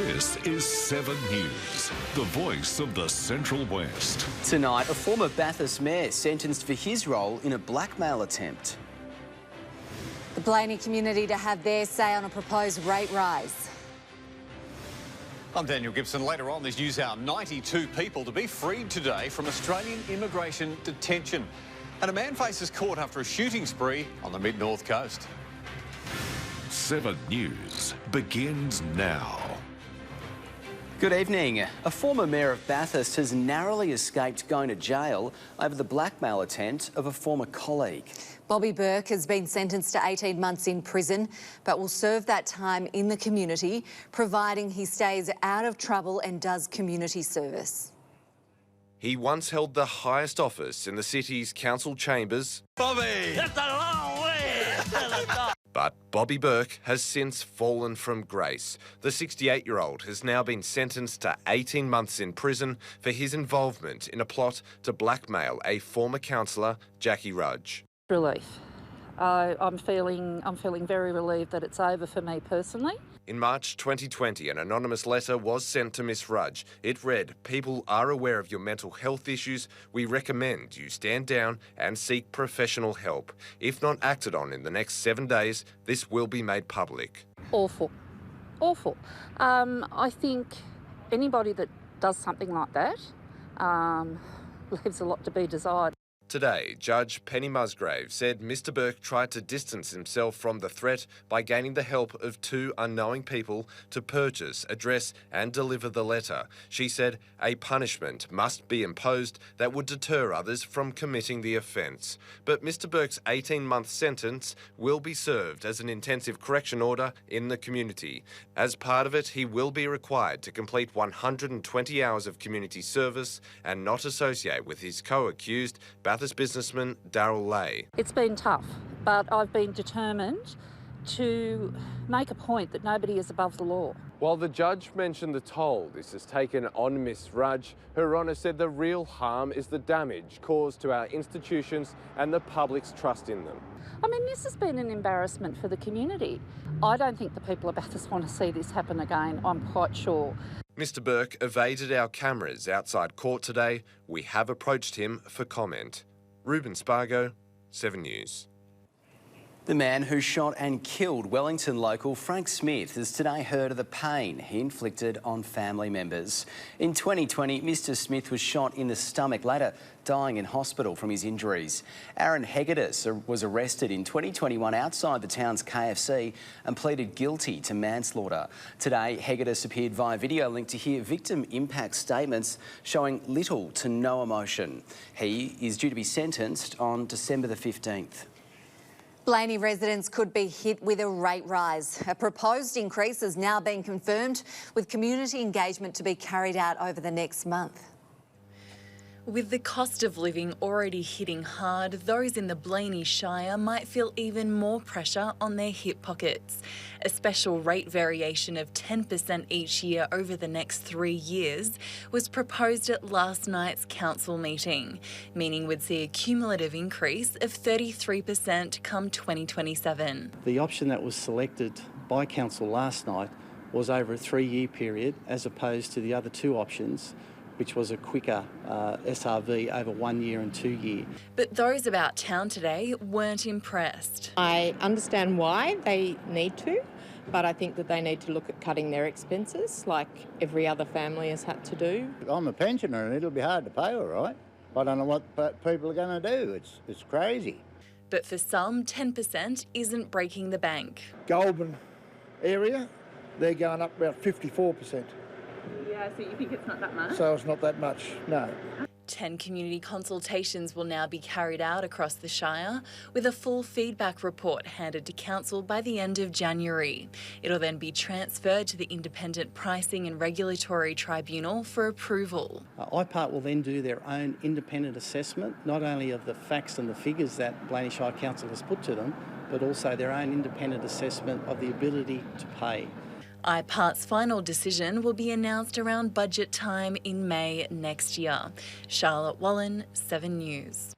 This is 7 News, the voice of the Central West. Tonight, a former Bathurst mayor sentenced for his role in a blackmail attempt. The Blaney community to have their say on a proposed rate rise. I'm Daniel Gibson. Later on this news hour, 92 people to be freed today from Australian immigration detention. And a man faces court after a shooting spree on the mid-north coast. 7 News begins now. Good evening. A former mayor of Bathurst has narrowly escaped going to jail over the blackmail attempt of a former colleague. Bobby Burke has been sentenced to 18 months in prison, but will serve that time in the community, providing he stays out of trouble and does community service. He once held the highest office in the city's council chambers. Bobby! That's a long way to the top. But Bobby Burke has since fallen from grace. The 68-year-old has now been sentenced to 18 months in prison for his involvement in a plot to blackmail a former councillor, Jackie Rudge. Relief. I'm feeling very relieved that it's over for me personally. In March 2020, an anonymous letter was sent to Miss Rudge. It read, "People are aware of your mental health issues. We recommend you stand down and seek professional help. If not acted on in the next 7 days, this will be made public." Awful. Awful. I think anybody that does something like that leaves a lot to be desired. Today, Judge Penny Musgrave said Mr Burke tried to distance himself from the threat by gaining the help of 2 unknowing people to purchase, address and deliver the letter. She said a punishment must be imposed that would deter others from committing the offence. But Mr Burke's 18-month sentence will be served as an intensive correction order in the community. As part of it, he will be required to complete 120 hours of community service and not associate with his co-accused, Bathurst businessman Darryl Lay. It's been tough, but I've been determined to make a point that nobody is above the law. While the judge mentioned the toll this has taken on Miss Rudge, Her Honour said the real harm is the damage caused to our institutions and the public's trust in them. I mean, this has been an embarrassment for the community. I don't think the people of Bathurst want to see this happen again, I'm quite sure. Mr Burke evaded our cameras outside court today. We have approached him for comment. Ruben Spargo, 7 News. The man who shot and killed Wellington local Frank Smith has today heard of the pain he inflicted on family members. In 2020, Mr Smith was shot in the stomach, later dying in hospital from his injuries. Aaron Hegedus was arrested in 2021 outside the town's KFC and pleaded guilty to manslaughter. Today, Hegedus appeared via video link to hear victim impact statements showing little to no emotion. He is due to be sentenced on December the 15th. Blaney residents could be hit with a rate rise. A proposed increase has now been confirmed, with community engagement to be carried out over the next month. With the cost of living already hitting hard, those in the Blaney Shire might feel even more pressure on their hip pockets. A special rate variation of 10% each year over the next 3 years was proposed at last night's council meeting, meaning we'd see a cumulative increase of 33% come 2027. The option that was selected by council last night was over a 3-year period, as opposed to the other 2 options, which was a quicker SRV over 1 year and 2 year. But those about town today weren't impressed. I understand why they need to, but I think that they need to look at cutting their expenses like every other family has had to do. I'm a pensioner and it'll be hard to pay, all right. I don't know what people are going to do. It's crazy. But for some, 10% isn't breaking the bank. Goulburn area, they're going up about 54%. Yeah, so you think it's not that much? So it's not that much, no. 10 community consultations will now be carried out across the Shire, with a full feedback report handed to Council by the end of January. It'll then be transferred to the Independent Pricing and Regulatory Tribunal for approval. IPART will then do their own independent assessment, not only of the facts and the figures that Blaney Shire Council has put to them, but also their own independent assessment of the ability to pay. IPART's final decision will be announced around budget time in May next year. Charlotte Wallen, 7 News.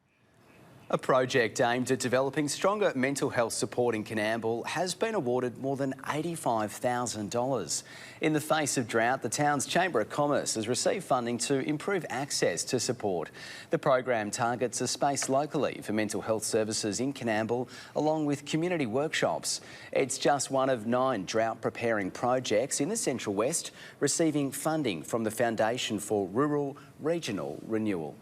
A project aimed at developing stronger mental health support in Coonamble has been awarded more than $85,000. In the face of drought, the town's Chamber of Commerce has received funding to improve access to support. The program targets a space locally for mental health services in Coonamble, along with community workshops. It's just one of 9 drought-preparing projects in the Central West receiving funding from the Foundation for Rural Regional Renewal.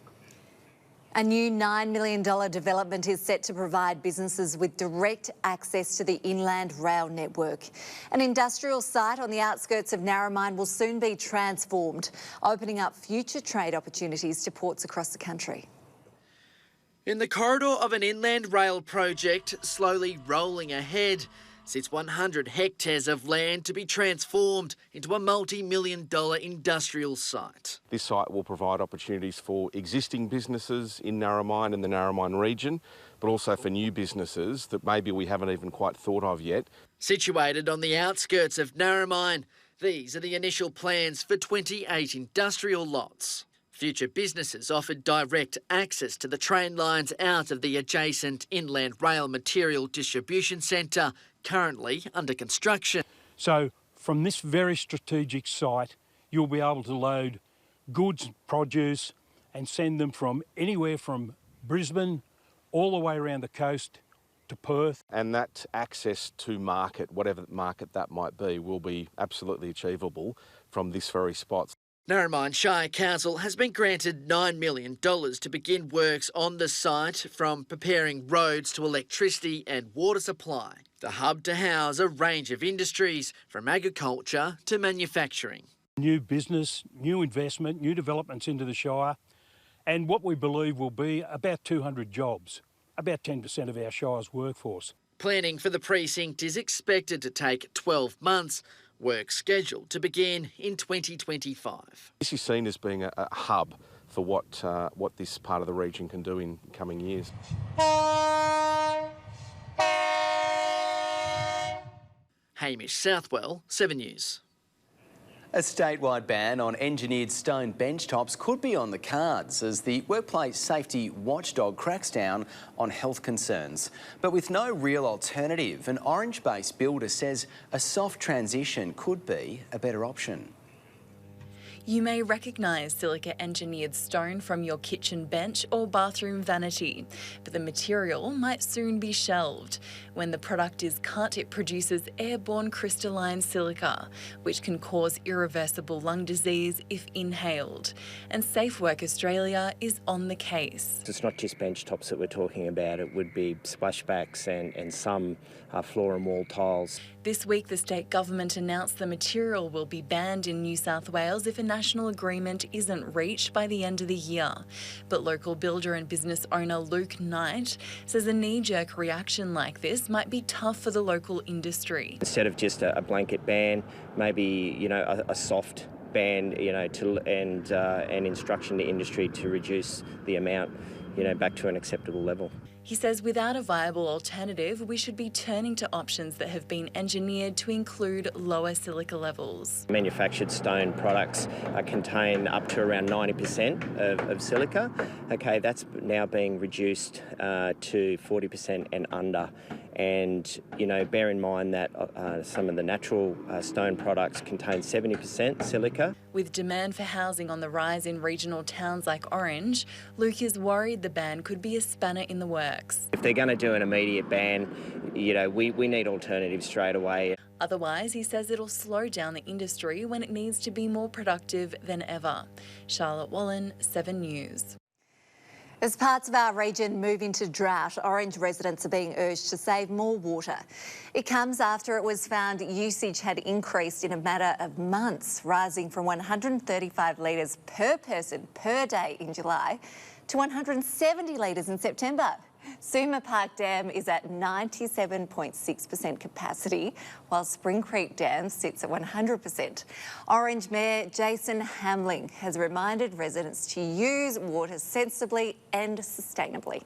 A new $9 million development is set to provide businesses with direct access to the inland rail network. An industrial site on the outskirts of Narromine will soon be transformed, opening up future trade opportunities to ports across the country. In the corridor of an inland rail project slowly rolling ahead sits 100 hectares of land to be transformed into a multi-million-dollar industrial site. This site will provide opportunities for existing businesses in Narromine and the Narromine region, but also for new businesses that maybe we haven't even quite thought of yet. Situated on the outskirts of Narromine, these are the initial plans for 28 industrial lots. Future businesses offered direct access to the train lines out of the adjacent Inland Rail Material Distribution Centre, currently under construction. So from this very strategic site, you'll be able to load goods, produce and send them from anywhere from Brisbane all the way around the coast to Perth. And that access to market, whatever market that might be, will be absolutely achievable from this very spot. Narromine Shire Council has been granted $9 million to begin works on the site, from preparing roads to electricity and water supply. The hub to house a range of industries, from agriculture to manufacturing. New business, new investment, new developments into the Shire, and what we believe will be about 200 jobs, about 10% of our Shire's workforce. Planning for the precinct is expected to take 12 months. Work scheduled to begin in 2025. This is seen as being a hub for what this part of the region can do in coming years. Hamish Southwell, 7 News. A statewide ban on engineered stone benchtops could be on the cards as the workplace safety watchdog cracks down on health concerns. But with no real alternative, an Orange-based builder says a soft transition could be a better option. You may recognise silica-engineered stone from your kitchen bench or bathroom vanity, but the material might soon be shelved. When the product is cut, it produces airborne crystalline silica, which can cause irreversible lung disease if inhaled. And SafeWork Australia is on the case. It's not just bench tops that we're talking about, it would be splashbacks and some floor and wall tiles. This week, the state government announced the material will be banned in New South Wales if a national agreement isn't reached by the end of the year. But local builder and business owner Luke Knight says a knee-jerk reaction like this might be tough for the local industry. Instead of just a blanket ban, maybe a soft ban, and instruction to industry to reduce the amount, back to an acceptable level. He says without a viable alternative, we should be turning to options that have been engineered to include lower silica levels. Manufactured stone products contain up to around 90% of silica. Okay, that's now being reduced to 40% and under. And, bear in mind that some of the natural stone products contain 70% silica. With demand for housing on the rise in regional towns like Orange, Luke is worried the ban could be a spanner in the works. If they're going to do an immediate ban, we need alternatives straight away. Otherwise, he says it'll slow down the industry when it needs to be more productive than ever. Charlotte Wallen, 7 News. As parts of our region move into drought, Orange residents are being urged to save more water. It comes after it was found usage had increased in a matter of months, rising from 135 litres per person per day in July to 170 litres in September. Suma Park Dam is at 97.6% capacity, while Spring Creek Dam sits at 100%. Orange Mayor Jason Hamling has reminded residents to use water sensibly and sustainably.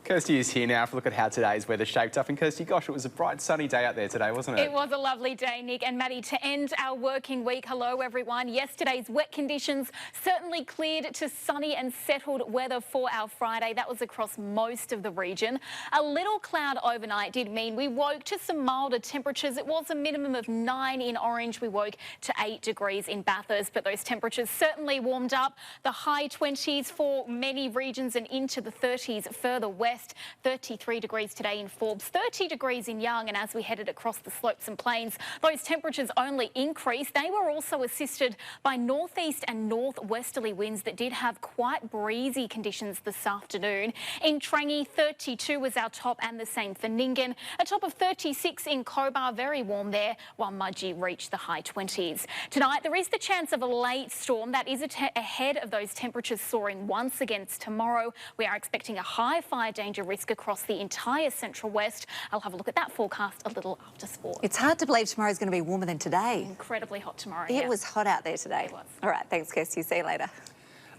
Kirsty is here now for a look at how today's weather shaped up. And Kirsty, gosh, it was a bright sunny day out there today, wasn't it? It was a lovely day, Nick and Maddie. To end our working week, hello everyone. Yesterday's wet conditions certainly cleared to sunny and settled weather for our Friday. That was across most of the region. A little cloud overnight did mean we woke to some milder temperatures. It was a minimum of 9 in Orange. We woke to 8 degrees in Bathurst, but those temperatures certainly warmed up. The high 20s for many regions and into the 30s further west. 33 degrees today in Forbes, 30 degrees in Young, and as we headed across the slopes and plains, those temperatures only increased. They were also assisted by northeast and northwesterly winds that did have quite breezy conditions this afternoon. In Trangie, 32 was our top, and the same for Nyngan. A top of 36 in Cobar, very warm there, while Mudgee reached the high 20s. Tonight, there is the chance of a late storm that is ahead of those temperatures soaring once against tomorrow. We are expecting a high fire danger risk across the entire Central West. I'll have a look at that forecast a little after sport. It's hard to believe tomorrow's going to be warmer than today. Incredibly hot tomorrow. It was hot out there today. It was. All right, thanks, Kirsty. See you later.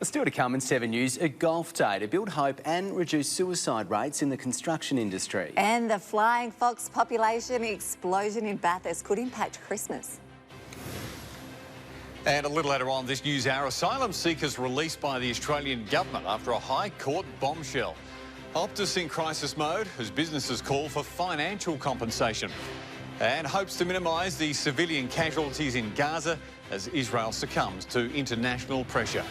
Still to come in 7 News, a golf day to build hope and reduce suicide rates in the construction industry. And the flying fox population explosion in Bathurst could impact Christmas. And a little later on this news hour, asylum seekers released by the Australian government after a High Court bombshell. Optus in crisis mode as businesses call for financial compensation and hopes to minimise the civilian casualties in Gaza as Israel succumbs to international pressure.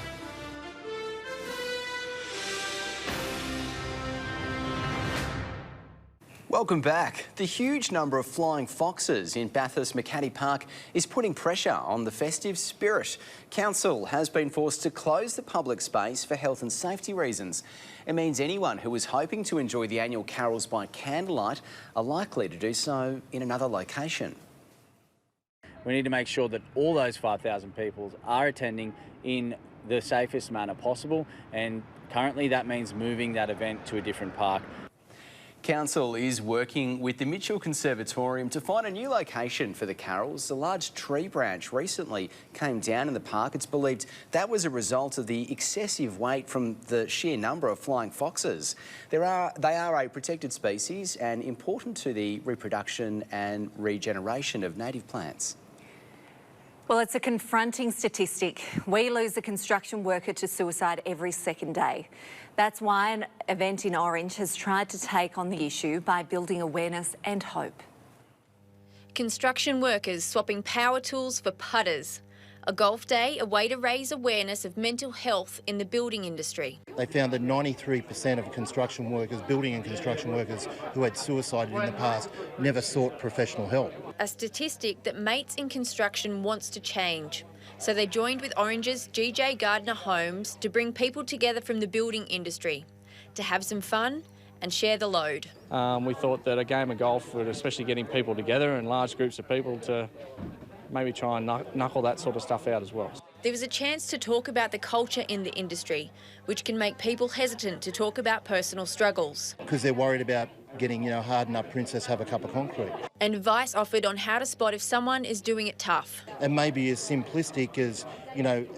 Welcome back. The huge number of flying foxes in Bathurst Macadie Park is putting pressure on the festive spirit. Council has been forced to close the public space for health and safety reasons. It means anyone who was hoping to enjoy the annual carols by candlelight are likely to do so in another location. We need to make sure that all those 5,000 people are attending in the safest manner possible, and currently that means moving that event to a different park. Council is working with the Mitchell Conservatorium to find a new location for the carols. A large tree branch recently came down in the park. It's believed that was a result of the excessive weight from the sheer number of flying foxes. They are a protected species and important to the reproduction and regeneration of native plants. Well, it's a confronting statistic. We lose a construction worker to suicide every second day. That's why an event in Orange has tried to take on the issue by building awareness and hope. Construction workers swapping power tools for putters. A golf day, a way to raise awareness of mental health in the building industry. They found that 93% of construction workers, building and construction workers who had suicided in the past, never sought professional help. A statistic that Mates in Construction wants to change. So they joined with Orange's GJ Gardner Homes to bring people together from the building industry, to have some fun and share the load. We thought that a game of golf would, especially getting people together in large groups of people, to maybe try and knuckle that sort of stuff out as well. There was a chance to talk about the culture in the industry, which can make people hesitant to talk about personal struggles. Because they're worried about getting, harden up princess, have a cup of concrete. And advice offered on how to spot if someone is doing it tough. And maybe as simplistic as,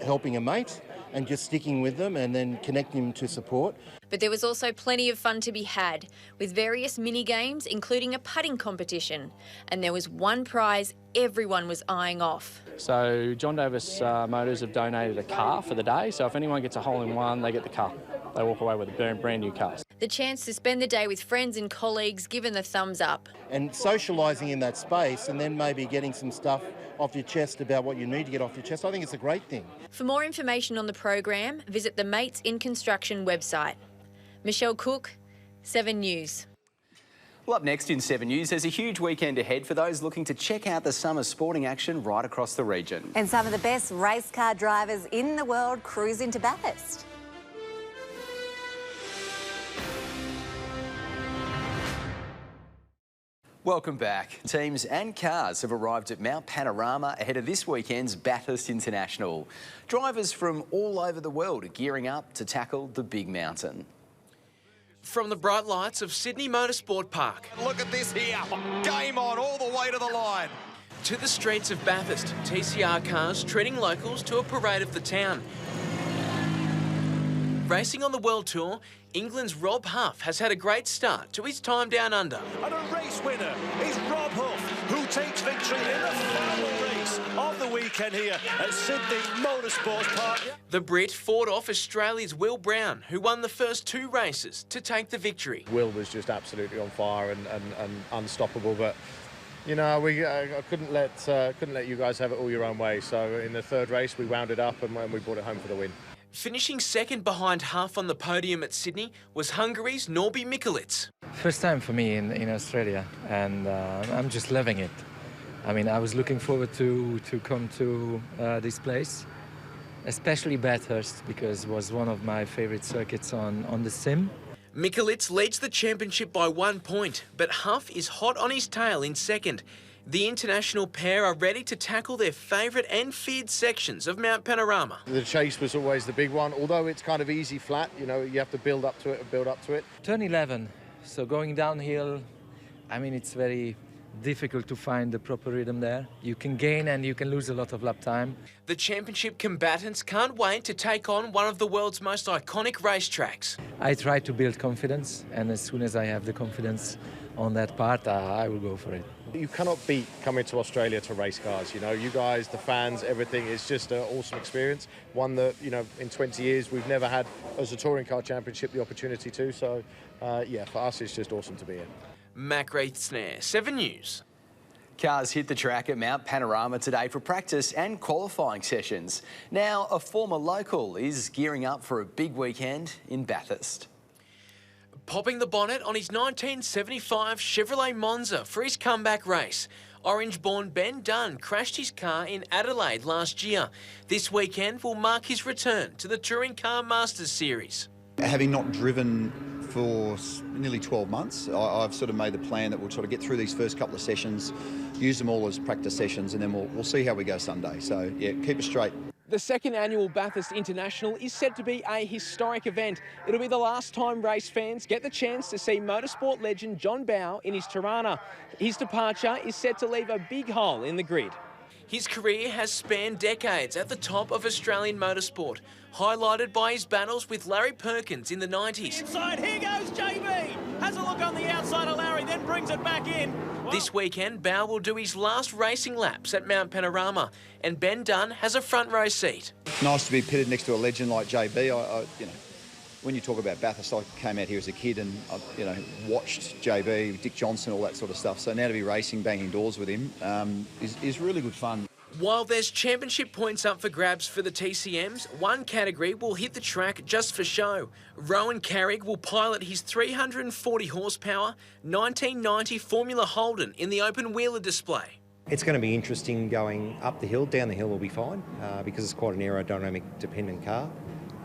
helping a mate and just sticking with them and then connecting them to support. But there was also plenty of fun to be had, with various mini-games, including a putting competition. And there was one prize everyone was eyeing off. So John Davis Motors have donated a car for the day, so if anyone gets a hole-in-one, they get the car. They walk away with a brand new car. The chance to spend the day with friends and colleagues given the thumbs up. And socialising in that space and then maybe getting some stuff off your chest about what you need to get off your chest, I think it's a great thing. For more information on the program, visit the Mates in Construction website. Michelle Cook, 7 News. Well, up next in 7 News, there's a huge weekend ahead for those looking to check out the summer sporting action right across the region. And some of the best race car drivers in the world cruise into Bathurst. Welcome back. Teams and cars have arrived at Mount Panorama ahead of this weekend's Bathurst International. Drivers from all over the world are gearing up to tackle the big mountain. From the bright lights of Sydney Motorsport Park. Look at this here. Game on all the way to the line. To the streets of Bathurst, TCR cars treating locals to a parade of the town. Racing on the World Tour, England's Rob Huff has had a great start to his time down under. And a race winner is Rob Huff, who takes victory in the final race of the weekend here at Sydney Motorsports Park. The Brit fought off Australia's Will Brown, who won the first 2 races to take the victory. Will was just absolutely on fire and unstoppable, but you know, I couldn't let you guys have it all your own way. So in the 3rd race, we wound it up and we brought it home for the win. Finishing second behind Huff on the podium at Sydney was Hungary's Norbi Mikulits. First time for me in Australia, and I'm just loving it. I mean, I was looking forward to come to this place, especially Bathurst, because it was one of my favourite circuits on the sim. Mikulits leads the championship by 1 point, but Huff is hot on his tail in second. The international pair are ready to tackle their favourite and feared sections of Mount Panorama. The chase was always the big one, although it's kind of easy flat, you know, you have to build up to it and build up to it. Turn 11, so going downhill, I mean, it's very difficult to find the proper rhythm there. You can gain and you can lose a lot of lap time. The championship combatants can't wait to take on one of the world's most iconic racetracks. I try to build confidence, and as soon as I have the confidence on that part, I will go for it. You cannot beat coming to Australia to race cars. You know, you guys, the fans, everything is just an awesome experience. One that, you know, in 20 years we've never had as a touring car championship the opportunity to. So, yeah, for us it's just awesome to be here. Mac Snare, 7 News. Cars hit the track at Mount Panorama today for practice and qualifying sessions. Now, a former local is gearing up for a big weekend in Bathurst. Popping the bonnet on his 1975 Chevrolet Monza for his comeback race. Orange-born Ben Dunn crashed his car in Adelaide last year. This weekend will mark his return to the Touring Car Masters Series. Having not driven for nearly 12 months, I've sort of made the plan that we'll sort of get through these first couple of sessions, use them all as practice sessions, and then we'll see how we go Sunday. So, yeah, keep it straight. The 2nd annual Bathurst International is set to be a historic event. It'll be the last time race fans get the chance to see motorsport legend John Bowe in his Tirana. His departure is set to leave a big hole in the grid. His career has spanned decades at the top of Australian motorsport, highlighted by his battles with Larry Perkins in the 90s. Inside, here goes JB. Has a look on the outside of Larry, then brings it back in. This weekend, Bowe will do his last racing laps at Mount Panorama, and Ben Dunn has a front row seat. Nice to be pitted next to a legend like JB. You know, when you talk about Bathurst, I came out here as a kid and you know, watched JB, Dick Johnson, all that sort of stuff. So now to be racing, banging doors with him is really good fun. While there's championship points up for grabs for the TCMs, one category will hit the track just for show. Rowan Carrick will pilot his 340 horsepower 1990 Formula Holden in the open wheeler display. It's going to be interesting going up the hill. Down the hill will be fine because it's quite an aerodynamic dependent car.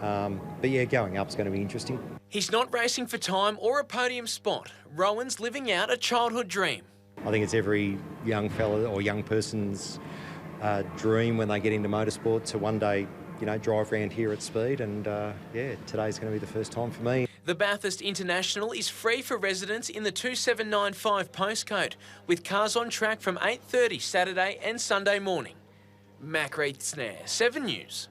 But yeah, going up's going to be interesting. He's not racing for time or a podium spot. Rowan's living out a childhood dream. I think it's every young fella or young person's dream when they get into motorsport to one day, you know, drive around here at speed, and yeah, today's going to be the first time for me. The Bathurst International is free for residents in the 2795 postcode, with cars on track from 8:30 Saturday and Sunday morning. Mac Snare, 7 News.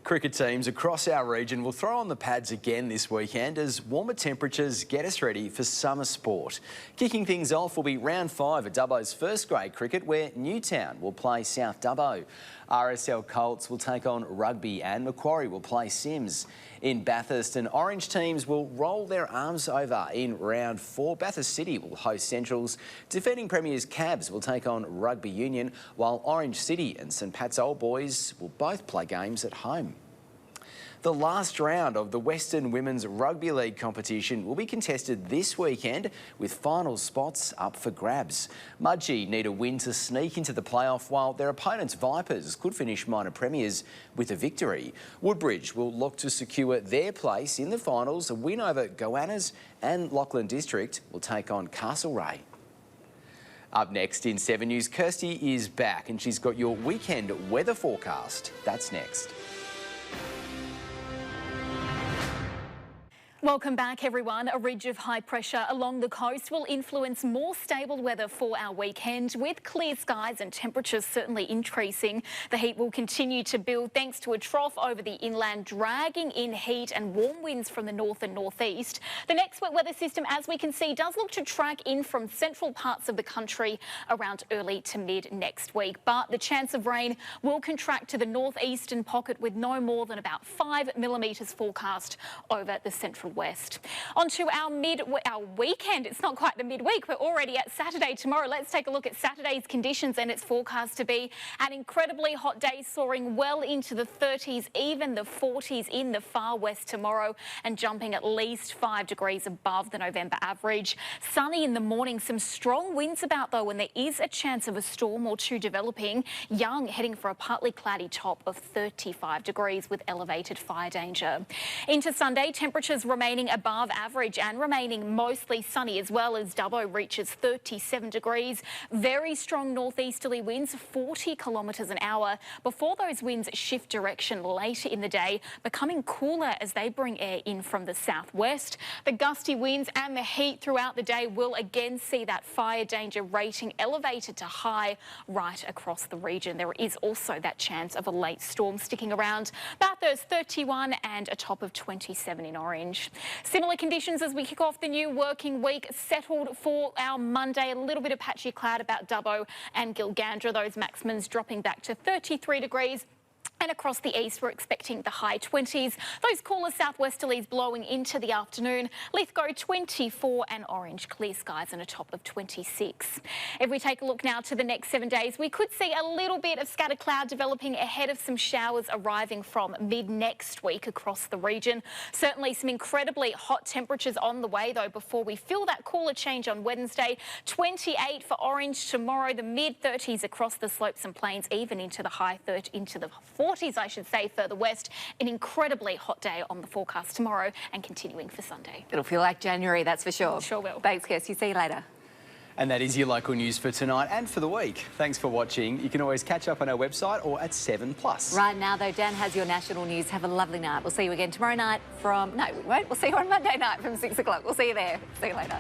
Cricket teams across our region will throw on the pads again this weekend as warmer temperatures get us ready for summer sport. Kicking things off will be round 5 of Dubbo's first grade cricket, where Newtown will play South Dubbo. RSL Colts will take on Rugby and Macquarie will play Sims. In Bathurst, and Orange teams will roll their arms over in round 4. Bathurst City will host Centrals. Defending premiers Cabs will take on Rugby Union, while Orange City and St Pat's Old Boys will both play games at home. The last round of the Western Women's Rugby League competition will be contested this weekend, with final spots up for grabs. Mudgee need a win to sneak into the playoff, while their opponents Vipers could finish minor premiers with a victory. Woodbridge will look to secure their place in the finals. A win over Goannas, and Lachlan District will take on Castlereagh. Up next in 7 News, Kirsty is back and she's got your weekend weather forecast. That's next. Welcome back, everyone. A ridge of high pressure along the coast will influence more stable weather for our weekend, with clear skies and temperatures certainly increasing. The heat will continue to build thanks to a trough over the inland, dragging in heat and warm winds from the north and northeast. The next wet weather system, as we can see, does look to track in from central parts of the country around early to mid next week. But the chance of rain will contract to the northeastern pocket, with no more than about 5 millimetres forecast over the central west. On to our weekend. It's not quite the midweek. We're already at Saturday tomorrow. Let's take a look at Saturday's conditions, and it's forecast to be an incredibly hot day, soaring well into the 30s, even the 40s in the far west tomorrow, and jumping at least 5 degrees above the November average. Sunny in the morning, some strong winds about though, and there is a chance of a storm or two developing. Young heading for a partly cloudy top of 35 degrees with elevated fire danger. Into Sunday, temperatures remaining above average and remaining mostly sunny, as well as Dubbo reaches 37 degrees. Very strong northeasterly winds, 40 kilometres an hour, before those winds shift direction later in the day, becoming cooler as they bring air in from the southwest. The gusty winds and the heat throughout the day will again see that fire danger rating elevated to high right across the region. There is also that chance of a late storm sticking around. Bathurst 31 and a top of 27 in orange. Similar conditions as we kick off the new working week, settled for our Monday. A little bit of patchy cloud about Dubbo and Gilgandra, those maximums dropping back to 33 degrees. And across the east, we're expecting the high 20s. Those cooler southwesterlies blowing into the afternoon. Lithgow 24 and orange, clear skies and a top of 26. If we take a look now to the next 7 days, we could see a little bit of scattered cloud developing ahead of some showers arriving from mid next week across the region. Certainly some incredibly hot temperatures on the way though before we feel that cooler change on Wednesday. 28 for orange tomorrow, the mid 30s across the slopes and plains, even into the high 30s, into the 40s, I should say, further west. An incredibly hot day on the forecast tomorrow and continuing for Sunday. It'll feel like January, that's for sure. Sure will. Thanks, Kirsty. See you later. And that is your local news for tonight and for the week. Thanks for watching. You can always catch up on our website or at 7+. Right now, though, Dan has your national news. Have a lovely night. We'll see you again tomorrow night from... No, we won't. We'll see you on Monday night from 6 o'clock. We'll see you there. See you later.